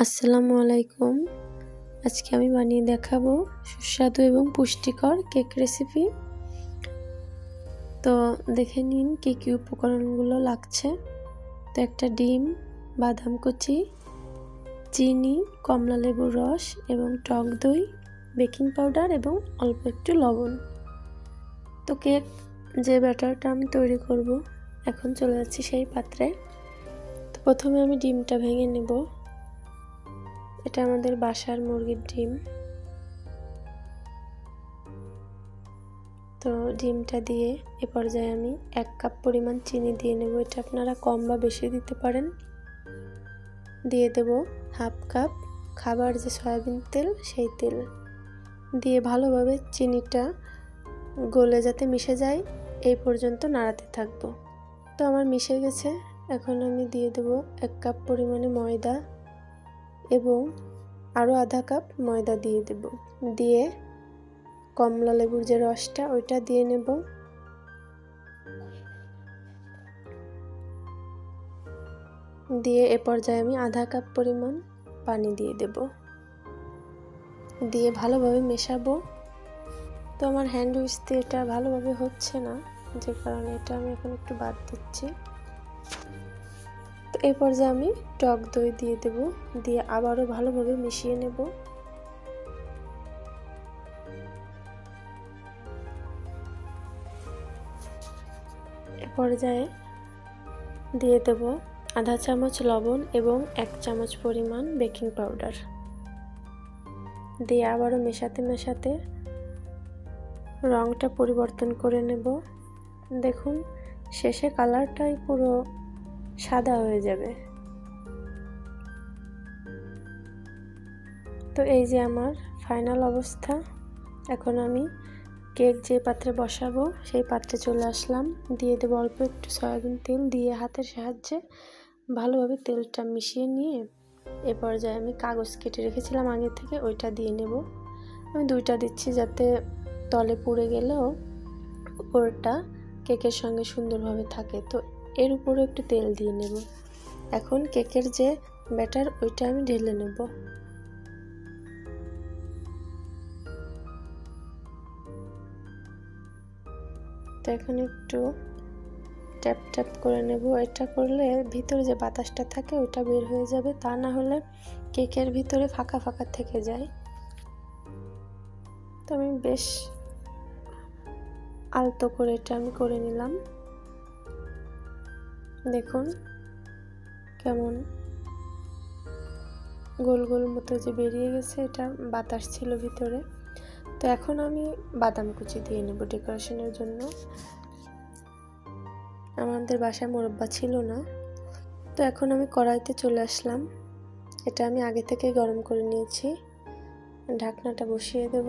আসসালামু আলাইকুম। আজকে আমি বানিয়ে দেখাবো সুস্বাদু এবং পুষ্টিকর কেক রেসিপি। তো দেখে নিন কি কি উপকরণগুলো লাগছে। তো একটা ডিম, বাদাম কুচি, চিনি, কমলা লেবুর রস এবং টক দই, বেকিং পাউডার এবং অল্প একটু লবণ। তো কেক যে ব্যাটারটা আমি তৈরি করব, এখন চলে যাচ্ছি সেই পাত্রে। তো প্রথমে আমি ডিমটা ভেঙে নেব। এটা আমাদের বাসার মুরগির ডিম। তো ডিমটা দিয়ে এ পর্যায়ে আমি 1 কাপ পরিমাণ চিনি দিয়ে নেব। এটা আপনারা কম বা বেশি দিতে পারেন। দিয়ে দেব 1/2 কাপ খাবার যে সয়াবিন তেল, সেই তেল দিয়ে ভালোভাবে চিনিটা গলে যাতে মিশে যায় এই পর্যন্ত নাড়াতে থাকবো। তো আমার মিশে গেছে। এখন আমি দিয়ে দেব 1 কাপ পরিমাণে ময়দা এবং আরও 1/2 কাপ ময়দা দিয়ে দেব। দিয়ে কমলা লেবুর যে রসটা ওইটা দিয়ে নেব। দিয়ে এ পর্যায়ে আমি 1/2 কাপ পরিমাণ পানি দিয়ে দেব। দিয়ে ভালোভাবে মেশাবো। তো আমার হ্যান্ড উইচ দিয়ে এটা ভালোভাবে হচ্ছে না, যে কারণে এটা আমি এখন একটু বাদ দিচ্ছি। তো এই পর্যায়ে আমি টক দই দিয়ে দেব। দিয়ে আবারও ভালোভাবে মিশিয়ে নেব। এ পর্যায়ে দিয়ে দেব 1/2 চামচ লবণ এবং 1 চামচ পরিমাণ বেকিং পাউডার। দিয়ে আবারও মেশাতে মেশাতে রংটা পরিবর্তন করে নেব। দেখুন শেষে কালারটাই পুরো সাদা হয়ে যাবে। তো এই যে আমার ফাইনাল অবস্থা। এখন আমি কেক যে পাত্রে বসাবো সেই পাত্রে চলে আসলাম। দিয়ে দেবো অল্প একটু সয়াবিন তেল। দিয়ে হাতের সাহায্যে ভালোভাবে তেলটা মিশিয়ে নিয়ে এ পর্যায়ে আমি কাগজ কেটে রেখেছিলাম আগে থেকে, ওইটা দিয়ে নেব। আমি 2টা দিচ্ছি যাতে তলে পুড়ে গেলেও উপরটা কেকের সঙ্গে সুন্দরভাবে থাকে। তো এর উপরে একটু তেল দিয়ে নেব। এখন কেকের যে ব্যাটার ওইটা আমি ঢেলে নেব। তো এখন একটু ট্যাপ ট্যাপ করে নেব। এটা করলে ভিতরে যে বাতাসটা থাকে ওইটা বের হয়ে যাবে, তা না হলে কেকের ভিতরে ফাঁকা ফাঁকা থেকে যায়। তো আমি বেশ আলতো করে এটা আমি করে নিলাম। দেখুন কেমন গোল গোল মতো যে বেরিয়ে গেছে, এটা বাতাস ছিল ভিতরে। তো এখন আমি বাদাম কুচি দিয়ে নেব ডেকোরেশনের জন্য। আমাদের বাসায় মোরব্বা ছিল না। তো এখন আমি কড়াইতে চলে আসলাম। এটা আমি আগে থেকে গরম করে নিয়েছি। ঢাকনাটা বসিয়ে দেব।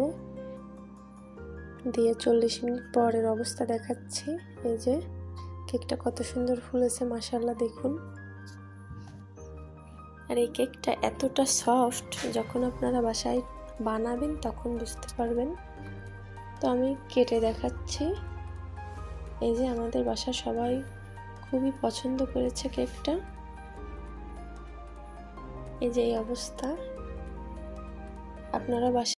দিয়ে 40 মিনিট পরের অবস্থা দেখাচ্ছি। এই যে কেকটা কত সুন্দর ফুলেছে, মাশাআল্লাহ দেখুন। আর এই কেকটা এতটা সফট, যখন আপনারা বাসায় বানাবেন তখন বুঝতে পারবেন। তো আমি কেটে দেখাচ্ছি। এই যে আমাদের বাসার সবাই খুবই পছন্দ করেছে কেকটা। এই যে এই অবস্থা। আপনারা বাসায়